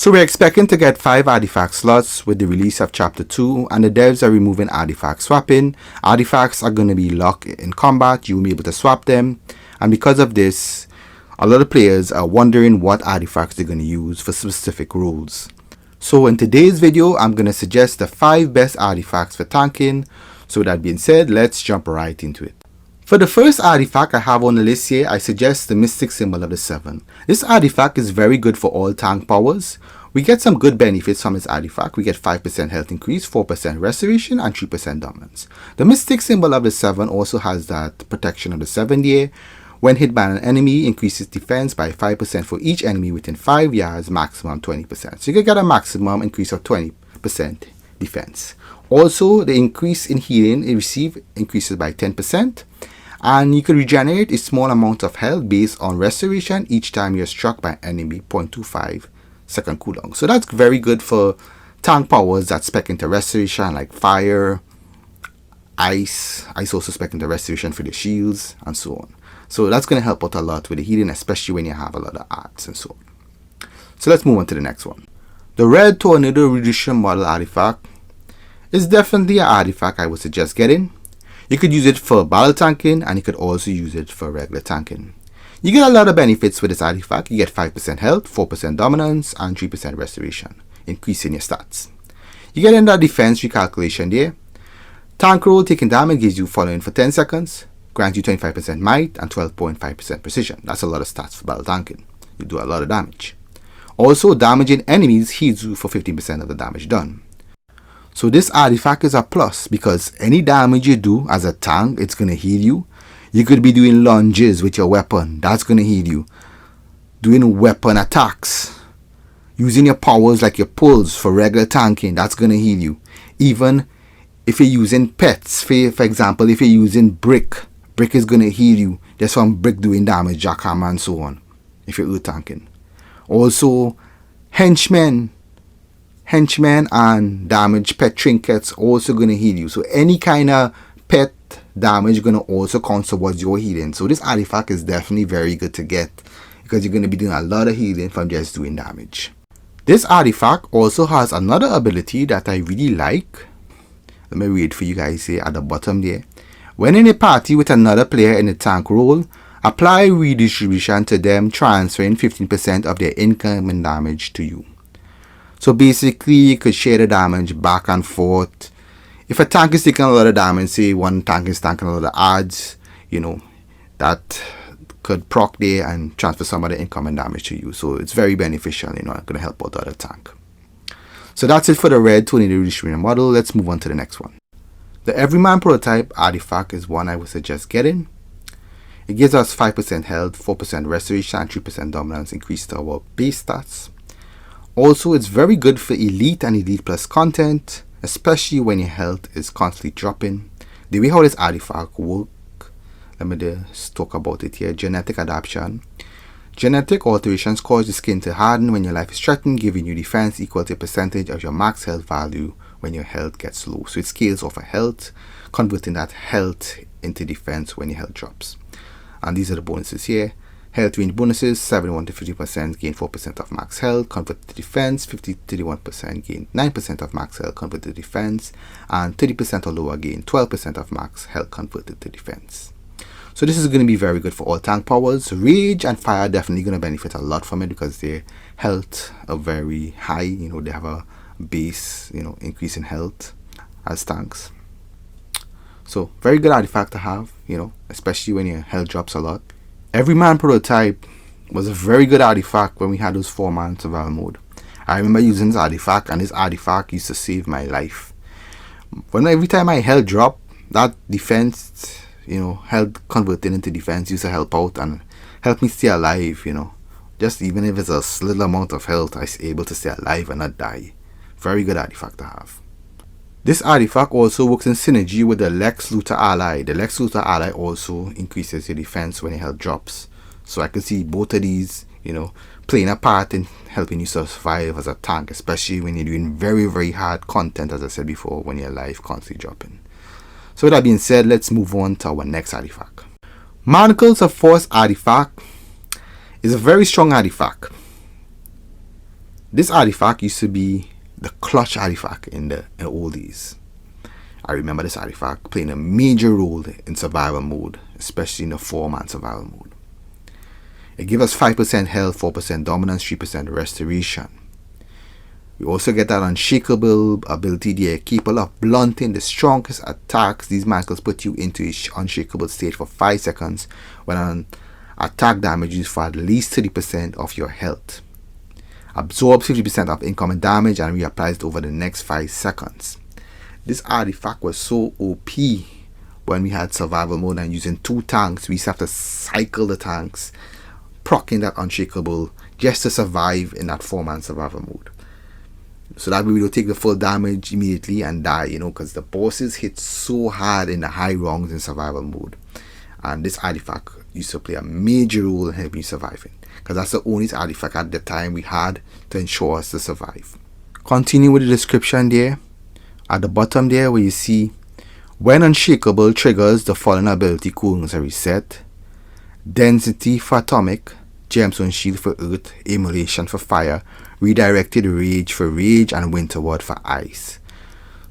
So we're expecting to get 5 artifact slots with the release of Chapter 2, and the devs are removing artifact swapping. Artifacts are going to be locked in combat, you will be able to swap them, and because of this, a lot of players are wondering what artifacts they're going to use for specific roles. So in today's video, I'm going to suggest the 5 best artifacts for tanking. So with that being said, let's jump right into it. For the first artifact I have on the list here, I suggest the Mystic Symbol of the 7. This artifact is very good for all tank powers. We get some good benefits from this artifact. We get 5% health increase, 4% restoration, and 3% dominance. The Mystic Symbol of the 7 also has that protection of the 7 here. When hit by an enemy, increases defense by 5% for each enemy within 5 yards, maximum 20%. So you can get a maximum increase of 20% defense. Also, the increase in healing you receive increases by 10%. And you can regenerate a small amount of health based on restoration each time you're struck by an enemy, 0.25 second cooldown. So that's very good for tank powers that spec into restoration like fire, ice. Ice also spec into restoration for the shields and so on. So that's going to help out a lot with the healing, especially when you have a lot of arts and so on. So let's move on to the next one. The Red Tornado Redistribution model artifact is definitely an artifact I would suggest getting. You could use it for battle tanking, and you could also use it for regular tanking. You get a lot of benefits with this artifact. You get 5% health, 4% dominance, and 3% restoration, increasing your stats. You get another defense recalculation there. Tank roll taking damage gives you following for 10 seconds, grants you 25% might and 12.5% precision. That's a lot of stats for battle tanking. You do a lot of damage. Also, damaging enemies heals you for 15% of the damage done. So this artifact is a plus because any damage you do as a tank, it's going to heal you. You could be doing lunges with your weapon. That's going to heal you. Doing weapon attacks. Using your powers like your pulls for regular tanking. That's going to heal you. Even if you're using pets. For example, if you're using brick. Brick is going to heal you. Just from brick doing damage, jackhammer and so on. If you're tanking. Also, henchmen and damage pet trinkets also going to heal you. So any kind of pet damage going to also count towards your healing. So this artifact is definitely very good to get because you're going to be doing a lot of healing from just doing damage. This artifact also has another ability that I really like. Let me read for you guys here at the bottom there. When in a party with another player in a tank role, apply redistribution to them, transferring 15% of their incoming damage to you. So basically, you could share the damage back and forth. If a tank is taking a lot of damage, say one tank is tanking a lot of odds, that could proc there and transfer some of the incoming damage to you. So it's very beneficial, going to help out the other tank. So that's it for the Red Tornado Redistribution model. Let's move on to the next one. The Everyman Prototype artifact is one I would suggest getting. It gives us 5% health, 4% restoration, and 3% dominance increase to our base stats. Also, it's very good for Elite and Elite Plus content, especially when your health is constantly dropping. The way how this artifact works, let me just talk about it here. Genetic adaptation. Genetic alterations cause the skin to harden when your life is threatened, giving you defense equal to a percentage of your max health value when your health gets low. So it scales off of health, converting that health into defense when your health drops. And these are the bonuses here. Health range bonuses, 71 to 50% gain 4% of max health, convert to defense, 50 to 31% gain 9% of max health, convert to defense, and 30% or lower gain 12% of max health converted to defense. So this is going to be very good for all tank powers. Rage and fire are definitely going to benefit a lot from it because their health are very high. They have a base, increase in health as tanks. So very good artifact to have, especially when your health drops a lot. Everyman Prototype was a very good artifact when we had those 4-man survival mode. I remember using this artifact, and this artifact used to save my life. Every time my health dropped, that defense, health converted into defense used to help out and help me stay alive, Just even if it's a little amount of health, I was able to stay alive and not die. Very good artifact to have. This artifact also works in synergy with the Lex Luthor ally. The Lex Luthor ally also increases your defense when your health drops. So I can see both of these, playing a part in helping you survive as a tank, especially when you're doing very, very hard content, as I said before, when your life constantly dropping. So with that being said, let's move on to our next artifact. Manacles of Force artifact is a very strong artifact. This artifact used to be the clutch artifact in the oldies. I remember this artifact playing a major role in survival mode, especially in the 4-man survival mode. It gives us 5% health, 4% dominance, 3% restoration. We also get that unshakable ability there, capable of blunting the strongest attacks. These manacles put you into an unshakable state for 5 seconds when an attack damages for at least 30% of your health. Absorbs 50% of incoming damage and reapplies it over the next 5 seconds. This artifact was so OP when we had survival mode and using 2 tanks. We used to have to cycle the tanks, proccing that unshakable just to survive in that 4-man survival mode. So that way we don't take the full damage immediately and die, because the bosses hit so hard in the high rungs in survival mode. And this artifact used to play a major role in helping you surviving, because that's the only artifact at the time we had to ensure us to survive. Continue with the description there. At the bottom there where you see, when unshakable triggers, the following ability coolings are reset. Density for atomic, gemstone shield for earth, immolation for fire, redirected rage for rage, and winter ward for ice.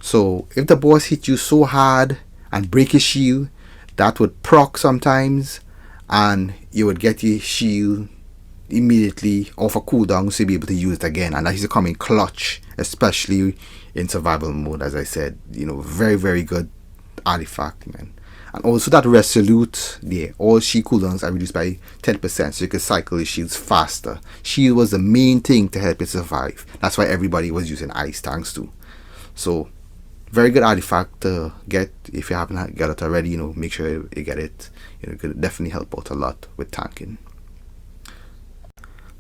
So if the boss hit you so hard and break his shield, that would proc sometimes, and you would get your shield immediately off a cooldown to be able to use it again. And that used to come in clutch, especially in survival mode. As I said, very, very good artifact, man. And also that resolute there, all shield cooldowns are reduced by 10%, so you can cycle your shields faster. Shield was the main thing to help you survive. That's why everybody was using ice tanks too. So very good artifact to get. If you haven't got it already, make sure you get it. It could definitely help out a lot with tanking.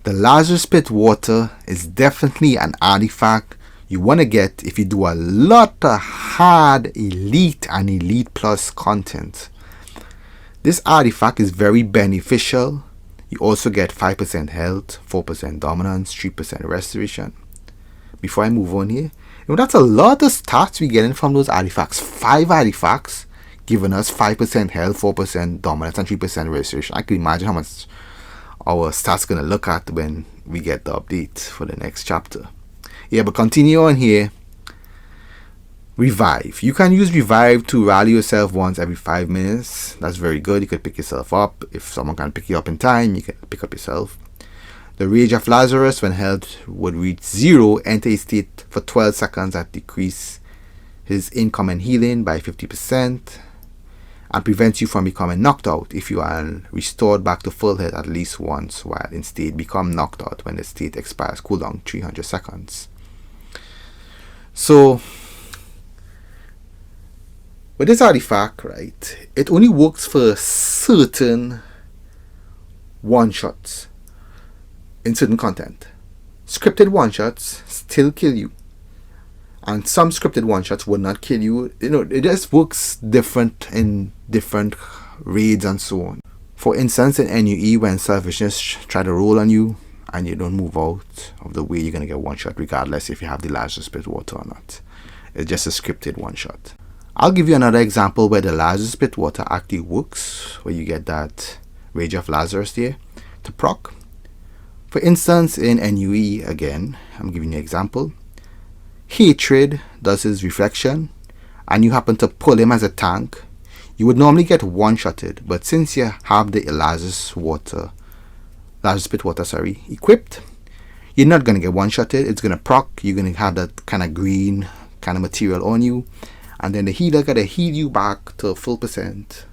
The Lazarus Pit Water is definitely an artifact you want to get if you do a lot of hard elite and elite plus content. This artifact is very beneficial. You also get 5% health, 4% dominance, 3% restoration. Before I move on here, that's a lot of stats we're getting from those artifacts. 5 artifacts giving us 5% health, 4% dominance, and 3% restoration. I can imagine how much our stats going to look at when we get the update for the next chapter. Yeah, but continue on here. Revive. You can use revive to rally yourself once every 5 minutes. That's very good. You could pick yourself up. If someone can pick you up in time, you can pick up yourself. The Rage of Lazarus, when health would reach 0, enter a state for 12 seconds that decrease his incoming healing by 50% and prevents you from becoming knocked out if you are restored back to full health at least once, while instead become knocked out when the state expires. Cooldown 300 seconds. So with this artifact, right, it only works for certain one-shots in certain content. Scripted one-shots still kill you, and some scripted one-shots will not kill you. It just works different in different raids and so on. For instance, in NUE, when selfishness try to roll on you and you don't move out of the way, you're going to get one-shot regardless if you have the Lazarus Pit Water or not. It's just a scripted one-shot. I'll give you another example where the Lazarus Pit Water actually works, where you get that Rage of Lazarus there to proc. For instance, in NUE, again, I'm giving you an example. Hatred does his reflection, and you happen to pull him as a tank. You would normally get one-shotted, but since you have the Lazarus Pit Water, equipped, you're not going to get one-shotted. It's going to proc. You're going to have that kind of green kind of material on you, and then the healer got to heal you back to full percent.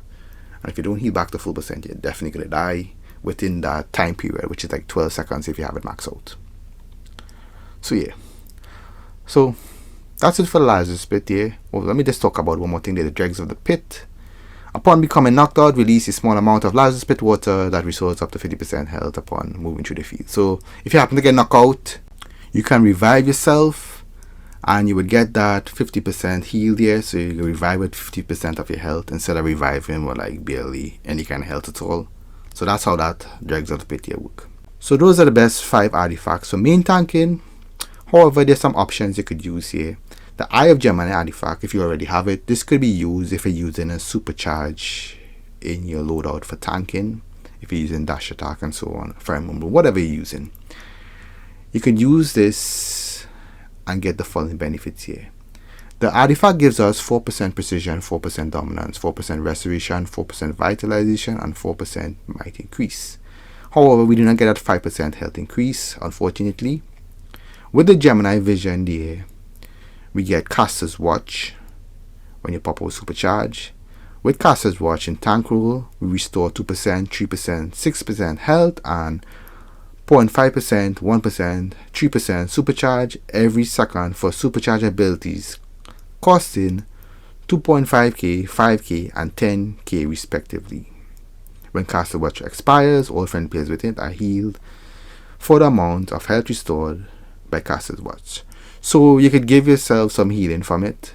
And if you don't heal back to full percent, you're definitely going to die within that time period, which is like 12 seconds if you have it maxed out. So yeah. So that's it for the Lazarus Pit here. Well, let me just talk about one more thing there, the dregs of the pit. Upon becoming knocked out, release a small amount of Lazarus Pit Water that restores up to 50% health upon moving through the field. So if you happen to get knocked out, you can revive yourself and you would get that 50% heal there. So you can revive with 50% of your health instead of reviving with like barely any kind of health at all. So that's how that dregs of the pit here work. So those are the best 5 artifacts for main tanking. However, there's some options you could use here. The Eye of Gemini artifact, if you already have it, this could be used if you're using a supercharge in your loadout for tanking, if you're using dash attack and so on, firm move, whatever you're using. you could use this and get the following benefits here. The artifact gives us 4% precision, 4% dominance, 4% restoration, 4% vitalization, and 4% might increase. However, we do not get that 5% health increase, unfortunately. With the Gemini vision there, we get Caster's Watch when you pop out Supercharge. With Caster's Watch in tank rule, we restore 2%, 3%, 6% health, and 0.5%, 1%, 3% supercharge every second for supercharge abilities, costing 2.5k, 5k, and 10k respectively. When Caster's Watch expires, all friend players with it are healed for the amount of health restored by Caster's Watch. So you could give yourself some healing from it,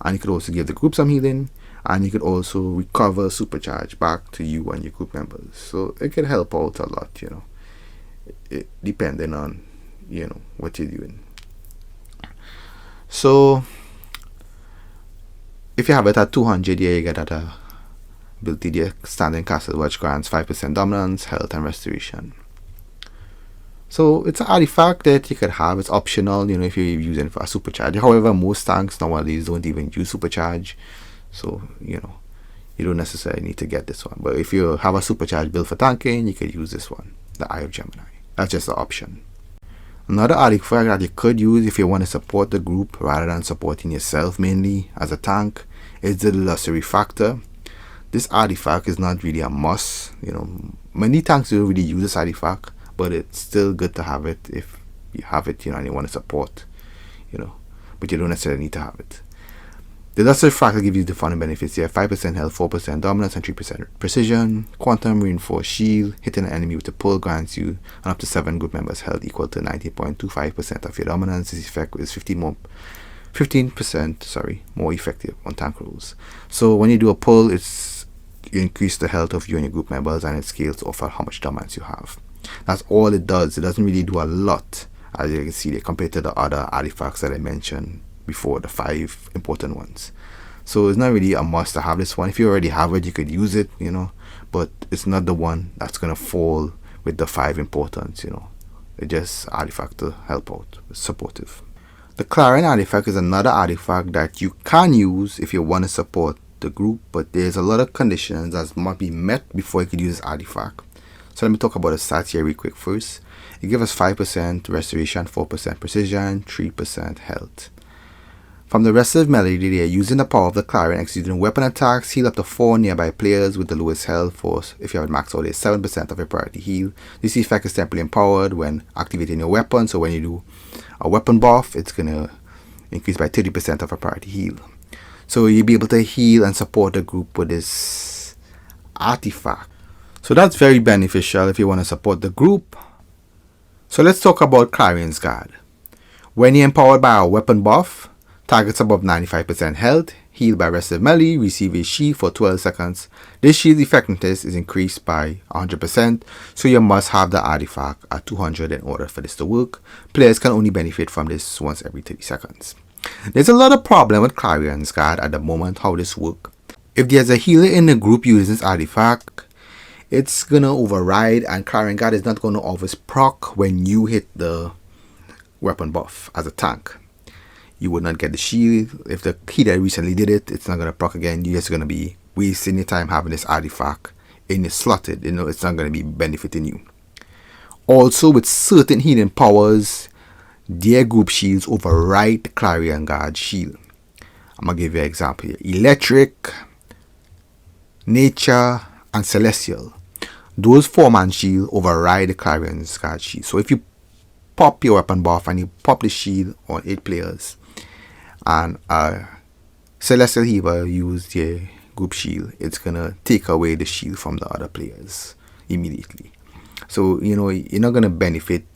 and you could also give the group some healing, and you could also recover supercharge back to you and your group members. So it could help out a lot, depending on what you're doing. So if you have it at 200, you get that ability there. Standing Caster's Watch grants 5% dominance, health, and restoration. So it's an artifact that you could have. It's optional, if you're using it for a supercharge. However, most tanks nowadays don't even use supercharge, so you don't necessarily need to get this one. But if you have a supercharge built for tanking, you could use this one, the Eye of Gemini. That's just an option. Another artifact that you could use if you want to support the group rather than supporting yourself mainly as a tank is the Dilustel Refractor. This artifact is not really a must. Many tanks don't really use this artifact, but it's still good to have it if you have it, and you want to support, but you don't necessarily need to have it. The Dilustel Refractor gives you the following benefits here: 5% health, 4% dominance, and 3% precision. Quantum reinforced shield. Hitting an enemy with a pull grants you an up to 7 group members' health equal to 90.25% of your dominance. This effect is 15% more effective on tank rules. So when you do a pull, you increase the health of you and your group members, and it scales off how much dominance you have. That's all it does. It doesn't really do a lot, as you can see there, compared to the other artifacts that I mentioned before, the 5 important ones. So it's not really a must to have this one. If you already have it, you could use it, but it's not the one that's going to fall with the 5 importance, It's just artifact to help out. It's supportive. The Clarion artifact is another artifact that you can use if you want to support the group, but there's a lot of conditions that must be met before you could use this artifact. So let me talk about the stats here real quick first. It gives us 5% restoration, 4% precision, 3% health. From the rest of the melody, they are using the power of the Clarion, executing weapon attacks, heal up to 4 nearby players with the lowest health force. If you have it maxed out, it's 7% of your priority heal. This effect is temporarily empowered when activating your weapon, so when you do a weapon buff, it's going to increase by 30% of a priority heal. So you'll be able to heal and support the group with this artifact. So that's very beneficial if you want to support the group. So let's talk about Clarion's Guard. When you're empowered by a weapon buff, targets above 95% health, healed by restive melee, receive a shield for 12 seconds. This shield's effectiveness is increased by 100%, so you must have the artifact at 200 in order for this to work. Players can only benefit from this once every 30 seconds. There's a lot of problem with Clarion's Guard at the moment, how this works. If there's a healer in the group using this artifact, it's going to override, and Clarion Guard is not going to always proc when you hit the weapon buff as a tank. You would not get the shield. If the healer recently did it, it's not going to proc again. You're just going to be wasting your time having this artifact in your slotted. It's not going to be benefiting you. Also, with certain healing powers, their group shields override the Clarion Guard shield. I'm going to give you an example here. Electric, Nature, and Celestial. Those 4-man shield override the Clarion Guard shield. So if you pop your weapon buff and you pop the shield on 8 players, and Celestial Healer use their group shield, it's gonna take away the shield from the other players immediately. So you're not gonna benefit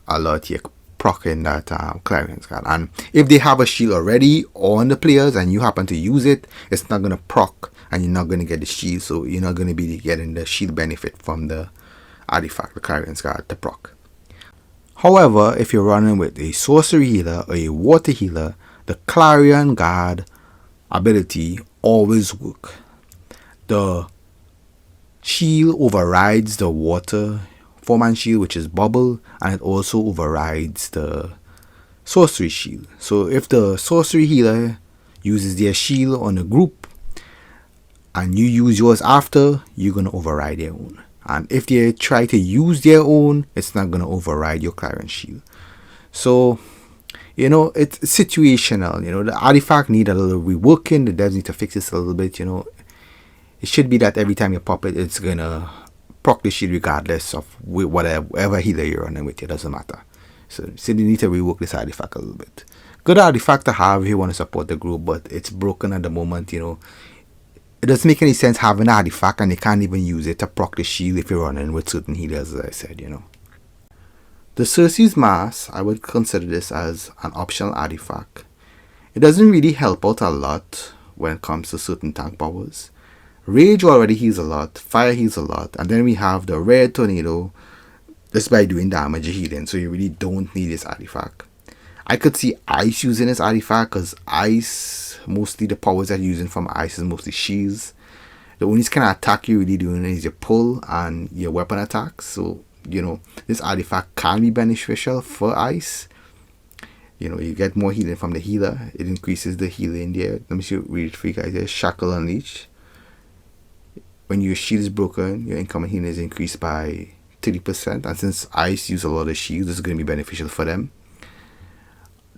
a lot here proccing that Clarion's Guard. And if they have a shield already on the players and you happen to use it, it's not gonna proc and you're not gonna get the shield, so you're not gonna be getting the shield benefit from the artifact, the Clarion's Guard, to proc. However, if you're running with a sorcery healer or a water healer, the Clarion Guard ability always work. The shield overrides the water 4-man shield, which is bubble, and it also overrides the sorcery shield. So if the sorcery healer uses their shield on a group and you use yours after, you're going to override their own. And if they try to use their own, it's not going to override your Clarion shield. So, it's situational. The artifact need a little reworking. The devs need to fix this a little bit. It should be that every time you pop it, it's going to proc the shield regardless of whatever healer you're running with. It doesn't matter. So they need to rework this artifact a little bit. Good artifact to have if you want to support the group, but it's broken at the moment. It doesn't make any sense having an artifact and you can't even use it to proc the shield if you're running with certain healers, as I said. The Circe's Mask, I would consider this as an optional artifact. It doesn't really help out a lot when it comes to certain tank powers. Rage already heals a lot, Fire heals a lot, and then we have the Red Tornado just by doing damage healing, so you really don't need this artifact. I could see Ice using this artifact because Ice, mostly the powers that you're using from Ice is mostly shields. The only kind of attack you're really doing is your pull and your weapon attacks. So, this artifact can be beneficial for Ice. You get more healing from the healer. It increases the healing there. Let me read it for you guys here. Shackle Unleash. When your shield is broken, your incoming healing is increased by 30%. And since Ice use a lot of shields, this is going to be beneficial for them.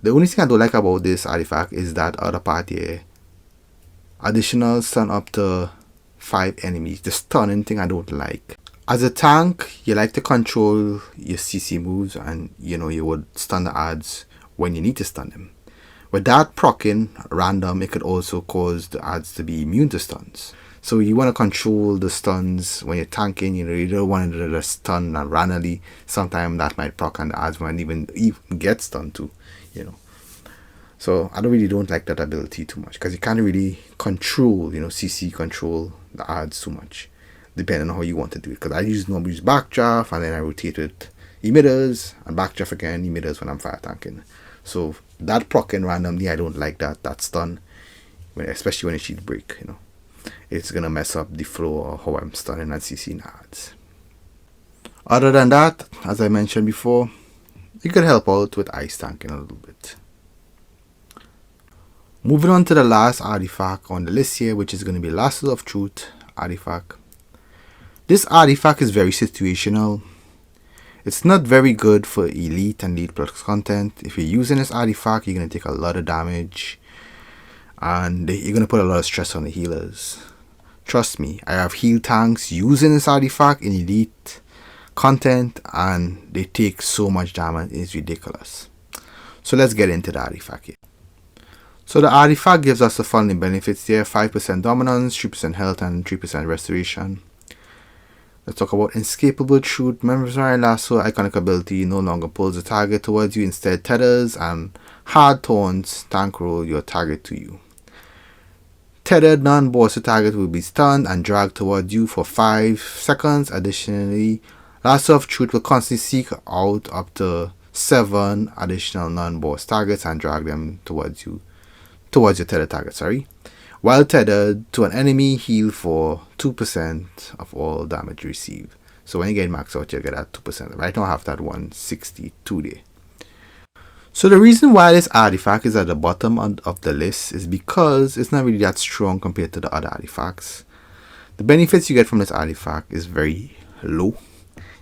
The only thing I don't like about this artifact is that other part here. Additional stun up to 5 enemies. The stunning thing I don't like. As a tank, you like to control your CC moves and you would stun the adds when you need to stun them. With that proccing random, it could also cause the adds to be immune to stuns. So you want to control the stuns when you're tanking. You don't want to stun randomly. Sometimes that might proc and the adds might even get stunned too. So I don't like that ability too much because you can't really control, CC control the adds too much, depending on how you want to do it. Because I normally use backdraft and then I rotate with emitters and backdraft again, emitters when I'm fire tanking. So that proccing randomly, I don't like that stun, especially when it shield break. It's gonna mess up the flow of how I'm stunning and CC adds. Other than that, as I mentioned before, it could help out with ice tanking a little bit. Moving on to the last artifact on the list here, which is going to be Lasso of Truth artifact. This artifact is very situational. It's not very good for elite and elite plus content. If you're using this artifact, you're going to take a lot of damage and you're going to put a lot of stress on the healers. Trust me, I have heal tanks using this artifact in elite content and they take so much damage, it's ridiculous. So let's get into the artifact here. So the artifact gives us the following benefits here: 5% dominance, 3% health, and 3% restoration. Let's talk about Inescapable Truth. Memory Lasso iconic ability no longer pulls the target towards you, instead tethers and hard taunts tank roll your target to you. Tethered non-boss target will be stunned and dragged towards you for 5 seconds. Additionally, Lasso of Truth will constantly seek out up to 7 additional non-boss targets and drag them towards your tethered target, While tethered to an enemy, heal for 2% of all damage received. So when you get maxed out, you get that 2%. Right now I have that 162 there. So the reason why this artifact is at the bottom of the list is because it's not really that strong compared to the other artifacts. The benefits you get from this artifact is very low.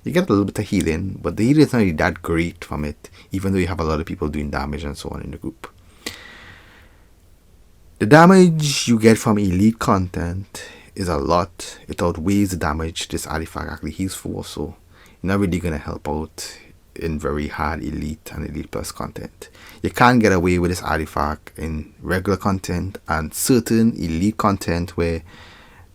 You get a little bit of healing, but the healing is not really that great from it, even though you have a lot of people doing damage and so on in the group. The damage you get from elite content is a lot. It outweighs the damage this artifact actually heals for, so you're not really going to help out in very hard elite and elite plus content. You can't get away with this artifact in regular content and certain elite content where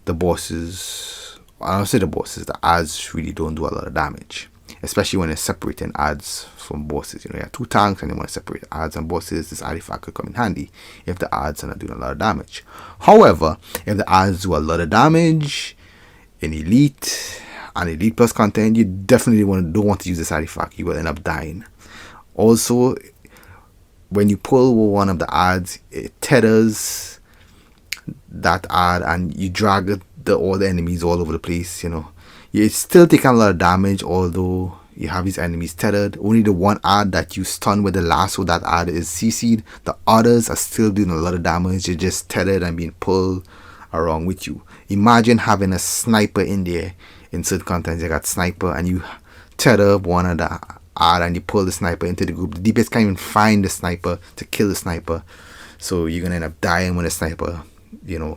the bosses, I don't say the bosses, the adds really don't do a lot of damage. Especially when you're separating adds from bosses. You have 2 tanks and you want to separate adds and bosses. This artifact could come in handy if the adds are not doing a lot of damage. However, if the adds do a lot of damage in elite and elite plus content, you definitely don't want to use this artifact. You will end up dying. Also, when you pull one of the adds, it tethers that add and you drag all the enemies all over the place. You're still taking a lot of damage, although you have these enemies tethered. Only the one ad that you stun with the lasso, that ad is CC'd. The others are still doing a lot of damage. They're just tethered and being pulled around with you. Imagine having a sniper in there. In certain contents, you got sniper and you tether one of the ad and you pull the sniper into the group. The DPS can't even find the sniper to kill the sniper. So you're gonna end up dying when the sniper,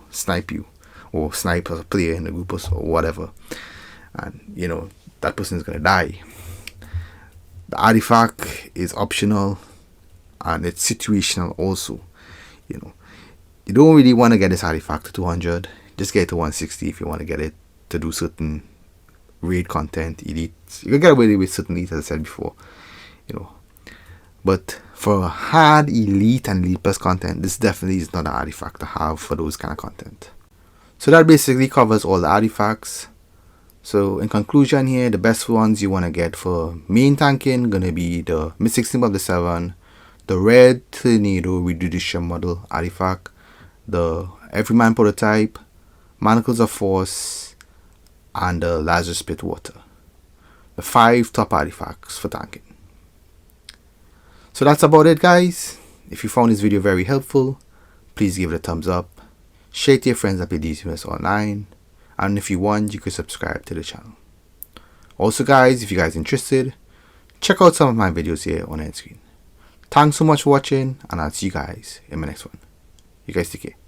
snipe you, or snipe a player in the group or whatever. And that person is gonna die. The artifact is optional and it's situational also. You don't really want to get this artifact to 200. Just get it to 160 if you want to get it to do certain raid content, elite. You can get away with certain elite, as I said before. But for hard elite and elite plus content, this definitely is not an artifact to have for those kind of content. So that basically covers all the artifacts. So in conclusion here, the best ones you want to get for main tanking gonna be the Mystic Symbol of the 7, the Red Tornado Redistribution model artifact, the Everyman Prototype, Manacles of Force, and the Lazarus Pit Water. The 5 top artifacts for tanking. So that's about it, guys. If you found this video very helpful, please give it a thumbs up, share it to your friends that play DCUO online, and if you want, you can subscribe to the channel. Also guys, if you guys are interested, check out some of my videos here on end screen. Thanks so much for watching, and I'll see you guys in my next one. You guys take care.